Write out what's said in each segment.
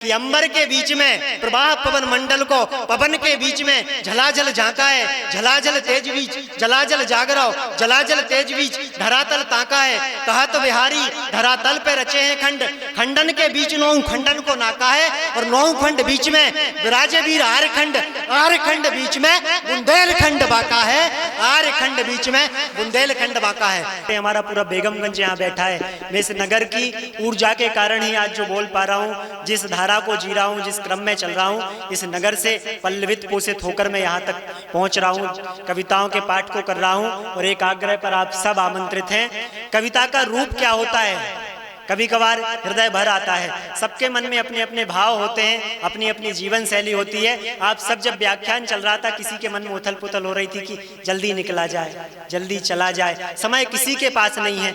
कि अंबर के बीच में प्रवाह पवन मंडल को पवन के बीच में झलाझल झांका है, झलाझल तेज बीच जलाजल जागराओ, जलाजल तेज बीच धरातल ताका है। कहा तो बिहारी धरातल पे रचे हैं खंड, खंडन के बीच नौ खंडन को नाका है और नौ खंड बीच में विराजे वीर आर खंड बीच में बुंदेलखंड बाका है, आर खंड बीच में बुंदेलखंड बाका है। हमारा पूरा बेगमगंज यहाँ बैठा है। मैं इस नगर की ऊर्जा के कारण ही आज जो बोल पा रहा हूँ, जिस धारा को जी रहा हूँ, जिस क्रम में चल रहा हूँ, इस नगर से पल्लवित पोषित होकर मैं यहाँ तक पहुँच रहा हूँ। कविताओं के पाठ को कर रहा हूँ और एक आग्रह पर आप सब आमंत्रित हैं। कविता का रूप क्या होता है? कभी कभार हृदय भर आता है। सबके मन में अपने अपने भाव होते हैं, अपनी अपनी जीवन शैली होती है। आप सब जब व्याख्यान चल रहा था, किसी के मन में उथल पुथल हो रही थी कि जल्दी निकला जाए, जल्दी चला जाए, समय किसी के पास नहीं है।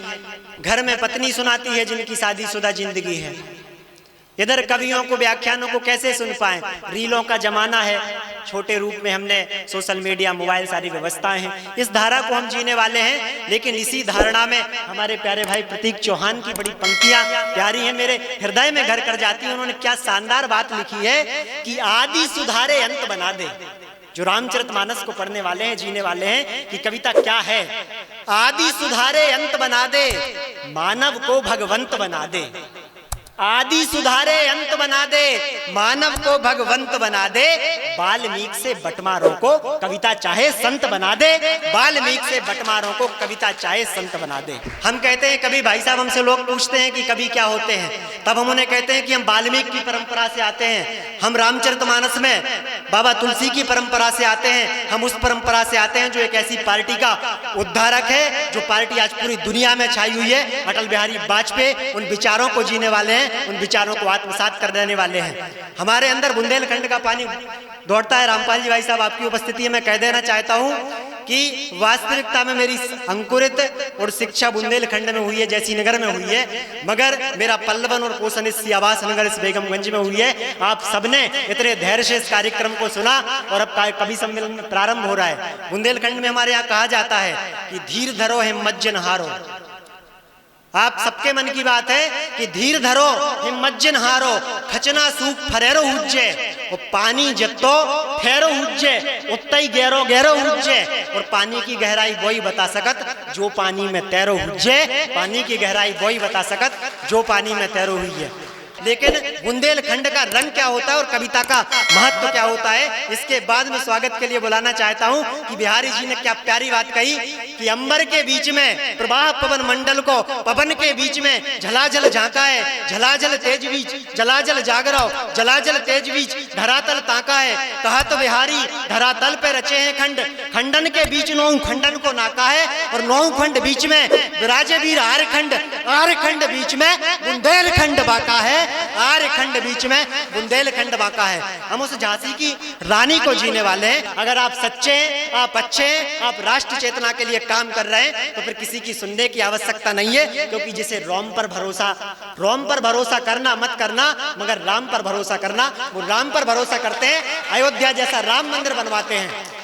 घर में पत्नी सुनाती है जिनकी शादीशुदा जिंदगी है। इधर कवियों को व्याख्यानों को कैसे सुन पाएं? रीलों का जमाना है, छोटे रूप में हमने सोशल मीडिया मोबाइल सारी व्यवस्थाएं हैं। इस धारा को हम जीने वाले हैं, लेकिन इसी धारणा में हमारे प्यारे भाई प्रतीक चौहान की बड़ी पंक्तियां प्यारी हैं, मेरे हृदय में घर कर जाती हैं। उन्होंने क्या शानदार बात लिखी है कि आदि सुधारे अंत बना दे। जो रामचरितमानस को पढ़ने वाले हैं, जीने वाले हैं, कि कविता क्या है? आदि सुधारे अंत बना दे, मानव को भगवंत बना दे। आदि सुधारे अंत बना दे, मानव को भगवंत बना दे। वाल्मीकि से बटमारों को कविता चाहे संत बना दे, वाल्मीकि से बटमारों को कविता चाहे संत बना दे। हम कहते हैं कभी भाई साहब, हमसे लोग पूछते हैं कि कवि क्या होते हैं, तब हम उन्हें कहते हैं कि हम वाल्मीकि की परंपरा से आते हैं, हम रामचरितमानस में बाबा तुलसी की परंपरा से आते हैं, हम उस परंपरा से आते हैं जो एक ऐसी पार्टी का उद्धारक है, जो पार्टी आज पूरी दुनिया में छाई हुई है। अटल बिहारी वाजपेयी उन विचारों को जीने वाले हैं, उन विचारों को आत्मसात कर देने वाले हैं। हमारे अंदर बुंदेलखंड का पानी दौड़ता है। रामपाल जी भाई साहब, आपकी उपस्थिति में कह देना चाहता हूं कि वास्तविकता में मेरी अंकुरित और शिक्षा बुंदेलखंड में हुई है, जैसी नगर में हुई है, मगर मेरा पल्लवन और पोषण इस आवास नगर इस बेगमगंज में हुई है। आप सबने इतने धैर्य से इस कार्यक्रम को सुना और अब कवि सम्मेलन में प्रारंभ हो रहा है। बुंदेलखंड में हमारे यहाँ कहा जाता है कि धीर धरो हिम्मत जिन हारो। आप सबके मन की बात है कि धीर धरो हिम्मत जिन हारो, खचना सूख फरेरो हुज्जे, और पानी जत्तो ठहरो हुज्जे, उत्तई गहरो गहरो हुज्जे। और पानी की गहराई वही बता सकत जो पानी में तैरो हुज्जे, पानी की गहराई वही बता सकत जो पानी में तैरो हुई है। लेकिन बुंदेलखंड का रंग क्या होता है और कविता का महत्व क्या होता है, इसके बाद में स्वागत के लिए बुलाना चाहता हूं कि बिहारी जी ने क्या प्यारी बात कही कि अंबर के बीच में प्रवाह पवन मंडल को पवन के बीच में झलाझल झांका है, झलाझल तेज बीच जलाजल जागराओ, जलाजल तेज बीच धरातल ताका है। कहा तो बिहारी धरातल पे रचे हैं खंड, खंडन के बीच नौ खंडन को नाका है और नौ खंड बीच में विराजे वीर आर खंड बीच में बुंदेलखंड बाका है, आर खंड बीच में बुंदेलखंड बाका है। हम उस झांसी की रानी को जीने वाले हैं। अगर आप सच्चे हैं, आप अच्छे हैं, आप राष्ट्र चेतना के लिए काम कर रहे हैं, तो फिर किसी की सुनने की आवश्यकता नहीं है, क्योंकि जिसे रोम पर भरोसा करना मत करना, मगर राम पर भरोसा करना। वो राम पर भरोसा करते हैं, अयोध्या जैसा राम मंदिर बनवाते हैं।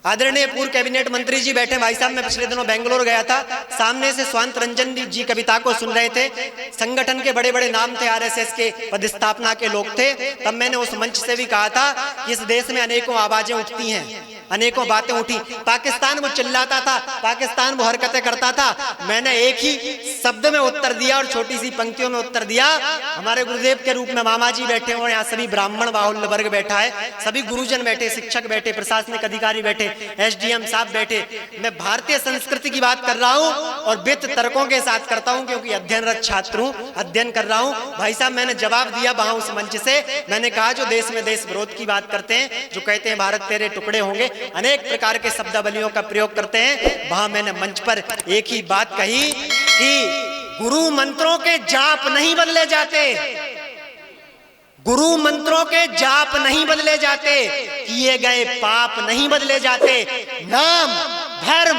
आदरणीय पूर्व कैबिनेट मंत्री जी बैठे। भाई साहब, मैं पिछले दिनों बेंगलोर गया था, सामने से स्वांत रंजन जी कविता को सुन रहे थे। संगठन के बड़े बड़े नाम थे, आरएसएस के पदस्थापना के लोग थे। तब मैंने उस मंच से भी कहा था कि इस देश में अनेकों आवाजें उठती हैं, अनेकों बातें उठी। पाकिस्तान वो चिल्लाता था, पाकिस्तान वो हरकतें करता था। मैंने एक ही शब्द में उत्तर दिया और छोटी सी पंक्तियों में उत्तर दिया। हमारे गुरुदेव के रूप में मामा जी बैठे हुए, यहाँ सभी ब्राह्मण बाहुल्य वर्ग बैठा है, सभी गुरुजन बैठे, शिक्षक बैठे, प्रशासनिक अधिकारी बैठे, एसडीएम साहब बैठे। मैं भारतीय संस्कृति की बात कर रहा हूँ और वित्त तर्कों के साथ करता हूँ, क्योंकि अध्ययनरत छात्र हूँ, अध्ययन कर रहा हूँ। भाई साहब, मैंने जवाब दिया वहां उस मंच से। मैंने कहा जो देश में देश विरोध की बात करते हैं, जो कहते हैं भारत तेरे टुकड़े होंगे, अनेक प्रकार के शब्दावलियों का प्रयोग करते हैं, वहां मैंने मंच पर एक ही बात कही कि गुरु मंत्रों के जाप नहीं बदले जाते, गुरु मंत्रों के जाप नहीं बदले जाते, किए गए पाप नहीं बदले जाते। नाम धर्म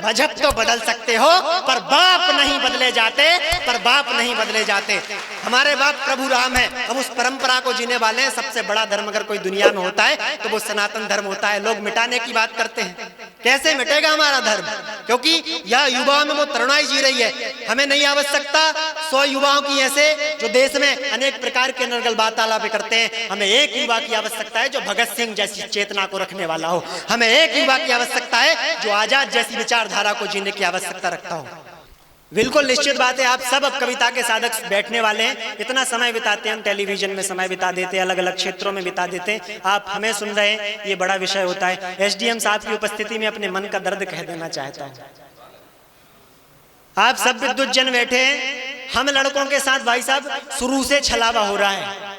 मजहब तो बदल सकते हो, पर बाप नहीं बदले जाते, पर बाप नहीं बदले जाते। हमारे बाप प्रभु राम है, हम उस परंपरा को जीने वाले हैं। सबसे बड़ा धर्म अगर कोई दुनिया में होता है तो वो सनातन धर्म होता है। लोग मिटाने की बात करते हैं, कैसे मिटेगा हमारा धर्म? क्योंकि यह युवाओं में वो तरुणाई जी रही है। हमें नहीं आवश्यकता 100 युवाओं की ऐसे जो देश में अनेक प्रकार के नरगल वार्तालाप करते हैं। हमें एक युवा की आवश्यकता है जो भगत सिंह जैसी चेतना को रखने वाला हो। हमें एक युवा की आवश्यकता है जो आजाद जैसी विचारधारा को जीने की आवश्यकता रखता हो। बिल्कुल निश्चित बात है, आप सब अब कविता के साधक बैठने वाले हैं। इतना समय बिताते हैं हम, टेलीविजन में समय बिता देते हैं, अलग अलग क्षेत्रों में बिता देते हैं। आप हमें सुन रहे हैं, ये बड़ा विषय होता है। एसडीएम साहब की उपस्थिति में अपने मन का दर्द कह देना चाहता हूँ। आप सब विद्युत जन बैठे हैं, हम लड़कों के साथ भाई साहब शुरू से छलावा हो रहा है।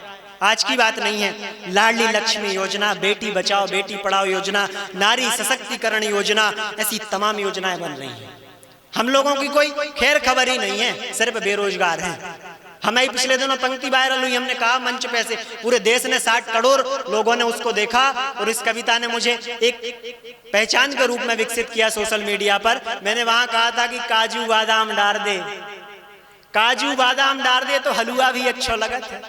आज की बात नहीं है। लाडली लक्ष्मी योजना, बेटी बचाओ बेटी पढ़ाओ योजना, नारी सशक्तिकरण योजना, ऐसी तमाम योजनाएं बन रही हैं। हम लोगों की कोई खैर खबर ही नहीं है, सिर्फ बेरोजगार हैं। हमें पिछले दिनों पंक्ति वायरल हुई, हमने कहा मंच पे से पूरे देश ने 60 करोड़ लोगों ने उसको देखा और इस कविता ने मुझे एक पहचान के रूप में विकसित किया सोशल मीडिया पर। मैंने वहां कहा था कि काजू बादाम डाल दे, काजू बादाम डाल दे तो हलवा भी अच्छा लगत है,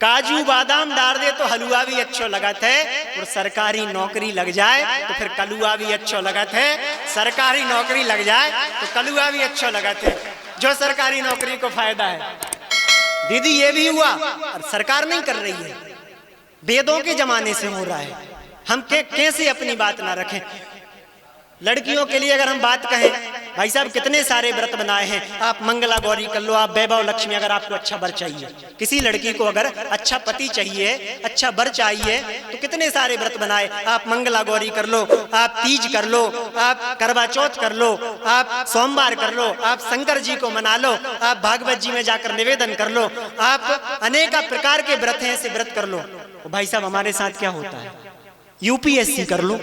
काजू बादाम डाल दे तो हलवा भी अच्छा लगत है, और सरकारी नौकरी लग जाए तो फिर कलुआ भी अच्छा लगत है। सरकारी नौकरी लग जाए तो कलुआ भी अच्छा लगत है, जो सरकारी नौकरी को फायदा है। दीदी ये भी हुआ और सरकार नहीं कर रही है, वेदों के जमाने से हो रहा है। हम कैसे अपनी बात ना रखें? लड़कियों के लिए अगर हम बात कहें, भाई साहब कितने सारे व्रत बनाए हैं। आप मंगला गौरी कर लो, आप वैभव लक्ष्मी, अगर आपको अच्छा वर चाहिए, किसी लड़की को अगर अच्छा पति चाहिए, अच्छा वर चाहिए, तो कितने सारे व्रत बनाए। आप मंगला गौरी कर लो, आप तीज कर लो, आप करवा चौथ कर लो, आप सोमवार कर लो, आप शंकर जी को मना लो, आप भागवत जी में जाकर निवेदन कर लो, आप अनेक प्रकार के व्रत हैं, ऐसे व्रत कर लो। भाई साहब हमारे साथ क्या होता है? यूपीएससी कर लो,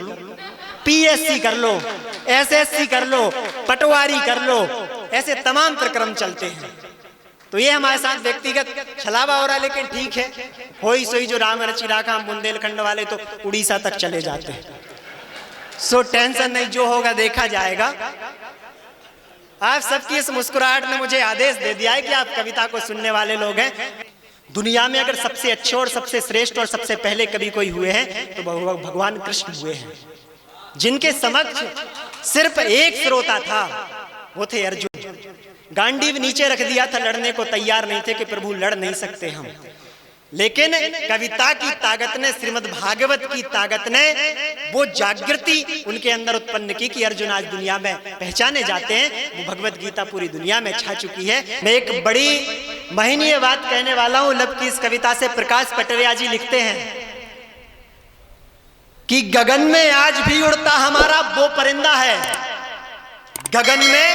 पीएससी कर लो, एसएससी कर लो, पटवारी कर लो, ऐसे तमाम प्रक्रम चलते हैं। तो ये हमारे साथ व्यक्तिगत छलावा हो रहा है, लेकिन ठीक है, होई सोई जो राम रचि राखा। हम बुंदेलखंड वाले तो उड़ीसा तक चले जाते हैं, सो टेंशन नहीं, जो होगा देखा जाएगा। आप सबकी इस मुस्कुराहट ने मुझे आदेश दे दिया है कि आप कविता को सुनने वाले लोग हैं। दुनिया में अगर सबसे अच्छे और सबसे श्रेष्ठ और सबसे पहले कवि कोई हुए हैं तो भगवान कृष्ण हुए हैं, जिनके समक्ष सिर्फ एक श्रोता था, वो थे अर्जुन। गांडीव नीचे रख दिया था, लड़ने को तैयार नहीं थे कि प्रभु लड़ नहीं सकते हम। लेकिन कविता की ताकत ने, श्रीमद् भागवत की ताकत ने वो जागृति उनके अंदर उत्पन्न की कि अर्जुन आज दुनिया में पहचाने जाते हैं। वो भगवत गीता पूरी दुनिया में छा चुकी है। मैं एक बड़ी महनीय बात कहने वाला हूं लब की इस कविता से। प्रकाश पटरिया जी लिखते हैं कि गगन में आज भी उड़ता हमारा वो परिंदा है, गगन में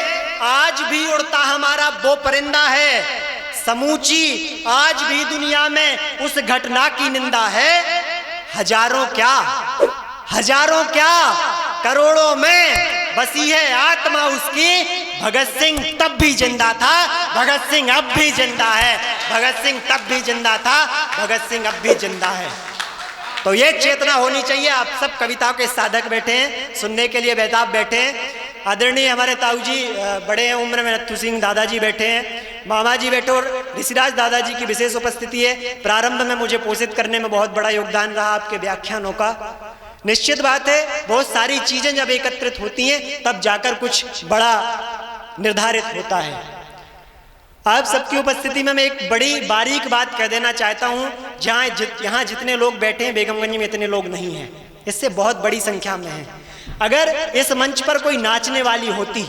आज भी उड़ता हमारा वो परिंदा है, समूची आज भी दुनिया में उस घटना की निंदा है। हजारों क्या करोड़ों में बसी है आत्मा उसकी, भगत सिंह तब भी जिंदा था, भगत सिंह अब भी जिंदा है, भगत सिंह तब भी जिंदा था, भगत सिंह अब भी जिंदा है। तो ये चेतना होनी चाहिए। आप सब कविताओं के साधक बैठे हैं, सुनने के लिए बेताब बैठे हैं। आदरणीय हमारे ताऊ जी बड़े हैं उम्र में, नत्थू सिंह दादाजी बैठे हैं, मामा जी बैठे, और ऋषिराज दादाजी की विशेष उपस्थिति है। प्रारंभ में मुझे पोषित करने में बहुत बड़ा योगदान रहा आपके व्याख्यानों का। निश्चित बात है, बहुत सारी चीजें जब एकत्रित होती हैं तब जाकर कुछ बड़ा निर्धारित होता है। आप सबकी उपस्थिति में मैं एक बड़ी बारीक बात कह देना चाहता हूं। यहाँ जितने लोग बैठे हैं, बेगमगंज में इतने लोग नहीं हैं, इससे बहुत बड़ी संख्या में हैं। अगर इस मंच पर कोई नाचने वाली होती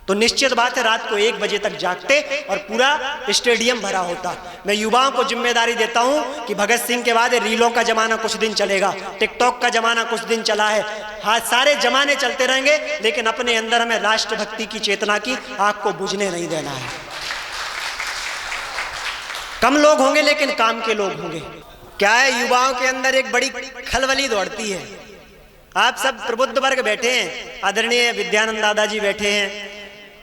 तो निश्चित बात है रात को 1 बजे तक जागते और पूरा स्टेडियम भरा होता। मैं युवाओं को जिम्मेदारी देता हूं कि भगत सिंह के बाद रीलों का जमाना कुछ दिन चलेगा, टिकटॉक का जमाना कुछ दिन चला है, हाँ सारे जमाने चलते रहेंगे, लेकिन अपने अंदर हमें राष्ट्रभक्ति की चेतना की आग को बुझने नहीं देना है। कम लोग होंगे लेकिन काम के लोग होंगे। क्या है, युवाओं के अंदर एक बड़ी खलबली दौड़ती है। आप सब प्रबुद्ध वर्ग बैठे हैं, आदरणीय विद्यानंद दादाजी बैठे हैं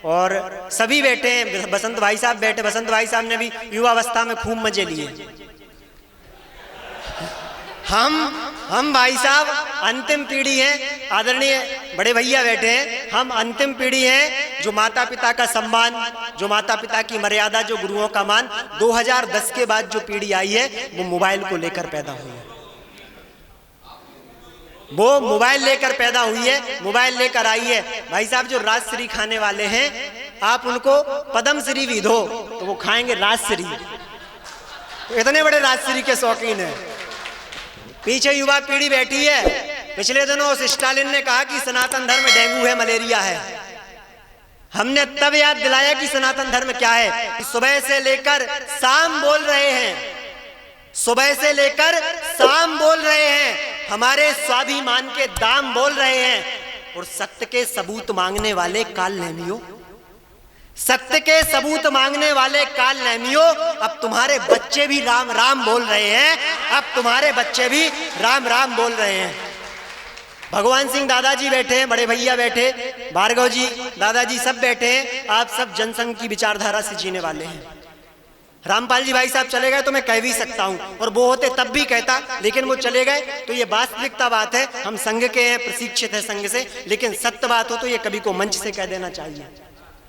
और सभी बैठे हैं, बसंत भाई साहब बैठे। बसंत भाई साहब ने भी युवावस्था में खूब मजे लिए। हम भाई साहब अंतिम पीढ़ी हैं, आदरणीय बड़े भैया बैठे हैं, हम अंतिम पीढ़ी हैं जो माता पिता का सम्मान, जो माता पिता की मर्यादा, जो गुरुओं का मान। 2010 के बाद जो पीढ़ी आई है वो मोबाइल को लेकर पैदा हुई है। वो मोबाइल लेकर पैदा हुई है, मोबाइल लेकर आई है। भाई साहब जो राजश्री खाने वाले हैं, आप उनको पद्मश्री भी दो तो वो खाएंगे राजश्री, इतने बड़े राजश्री के शौकीन है। पीछे युवा पीढ़ी बैठी है। पिछले दिनों उस स्टालिन ने कहा कि सनातन धर्म डेंगू है, मलेरिया है। हमने तब याद दिलाया कि सनातन धर्म क्या है। सुबह से लेकर शाम बोल रहे हैं, सुबह से लेकर शाम बोल रहे हैं, हमारे स्वाभिमान के दाम बोल रहे हैं। और सत्य के सबूत मांगने वाले काल नेमियों, सत्य के सबूत मांगने वाले काल नेमियों, अब तुम्हारे बच्चे भी राम राम बोल रहे हैं, अब तुम्हारे बच्चे भी राम राम बोल रहे हैं। भगवान सिंह दादाजी बैठे हैं, बड़े भैया बैठे, भार्गव जी दादाजी सब बैठे हैं। आप सब जनसंघ की विचारधारा से जीने वाले हैं। रामपाल जी भाई साहब चले गए तो मैं कह भी सकता हूं, और वो होते तब भी कहता, लेकिन वो चले गए तो ये वास्तविकता बात है। हम संघ के हैं, प्रशिक्षित है संघ से, लेकिन सत्य बात हो तो ये कभी को मंच से कह देना चाहिए।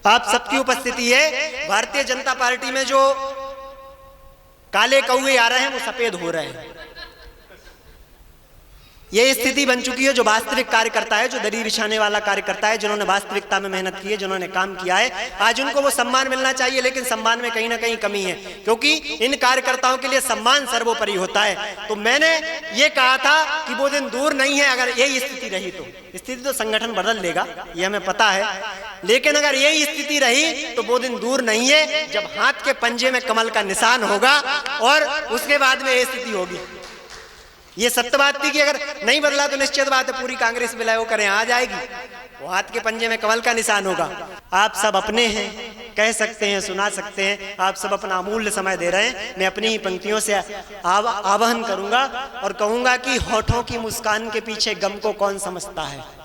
आप सबकी उपस्थिति है। भारतीय जनता पार्टी में जो काले कौवे आ रहे हैं वो सफेद हो रहे हैं। ये स्थिति बन चुकी है। जो वास्तविक कार्यकर्ता है, जो दरी बिछाने वाला कार्यकर्ता है, जिन्होंने वास्तविकता में मेहनत की है, जिन्होंने काम किया है, आज उनको वो सम्मान मिलना चाहिए। लेकिन सम्मान में कहीं ना कहीं कमी है, क्योंकि इन कार्यकर्ताओं के लिए सम्मान सर्वोपरि होता है। तो मैंने ये कहा था कि वो दिन दूर नहीं है। अगर यही स्थिति रही तो स्थिति तो संगठन बदल लेगा, ये हमें पता है, लेकिन अगर यही स्थिति रही तो वो दिन दूर नहीं है जब हाथ के पंजे में कमल का निशान होगा और उसके बाद में ये स्थिति होगी। ये सत्य बात थी कि अगर नहीं बदला तो निश्चित बात है पूरी कांग्रेस विलय होकर यहाँ आ जाएगी। वो हाथ के पंजे में कमल का निशान होगा। आप सब अपने हैं, कह सकते हैं, सुना सकते हैं, आप सब अपना अमूल्य समय दे रहे हैं। मैं अपनी ही पंक्तियों से आवाहन करूंगा और कहूंगा कि होठों की मुस्कान के पीछे गम को कौन समझता है।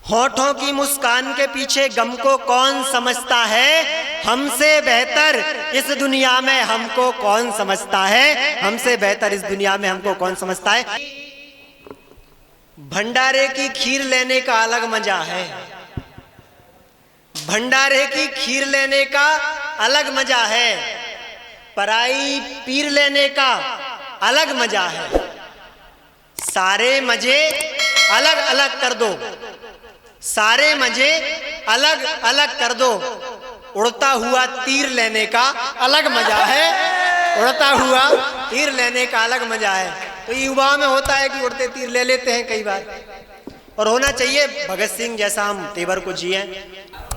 होठों की मुस्कान के पीछे गम को कौन समझता है। हमसे बेहतर इस दुनिया में हमको कौन समझता है। हमसे बेहतर इस दुनिया में हमको कौन समझता है। भंडारे की खीर लेने का अलग मजा है। भंडारे की खीर लेने का अलग मजा है। पराई पीर लेने का अलग मजा है। सारे मजे अलग अलग कर दो, सारे मजे अलग अलग कर दो। उड़ता हुआ तीर लेने का अलग मजा है। उड़ता हुआ तीर लेने का अलग मजा है। तो युवाओं में होता है कि उड़ते तीर ले लेते हैं कई बार, और होना चाहिए भगत सिंह जैसा हम तेवर को जिए।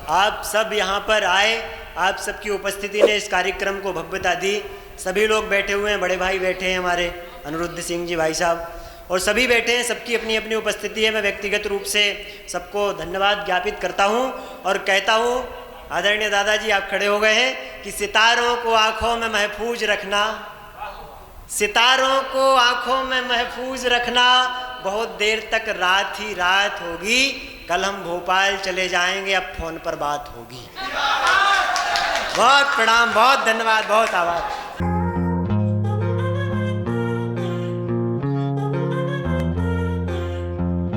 आप सब यहाँ पर आए, आप सबकी उपस्थिति ने इस कार्यक्रम को भव्यता दी। सभी लोग बैठे हुए हैं, बड़े भाई बैठे हैं हमारे अनिरुद्ध सिंह जी भाई साहब, और सभी बैठे हैं, सबकी अपनी अपनी उपस्थिति है। मैं व्यक्तिगत रूप से सबको धन्यवाद ज्ञापित करता हूं और कहता हूं, आदरणीय दादाजी आप खड़े हो गए हैं, कि सितारों को आंखों में महफूज रखना, सितारों को आंखों में महफूज रखना। बहुत देर तक रात ही रात होगी, कल हम भोपाल चले जाएंगे, अब फोन पर बात होगी। बहुत प्रणाम, बहुत धन्यवाद, बहुत आभार।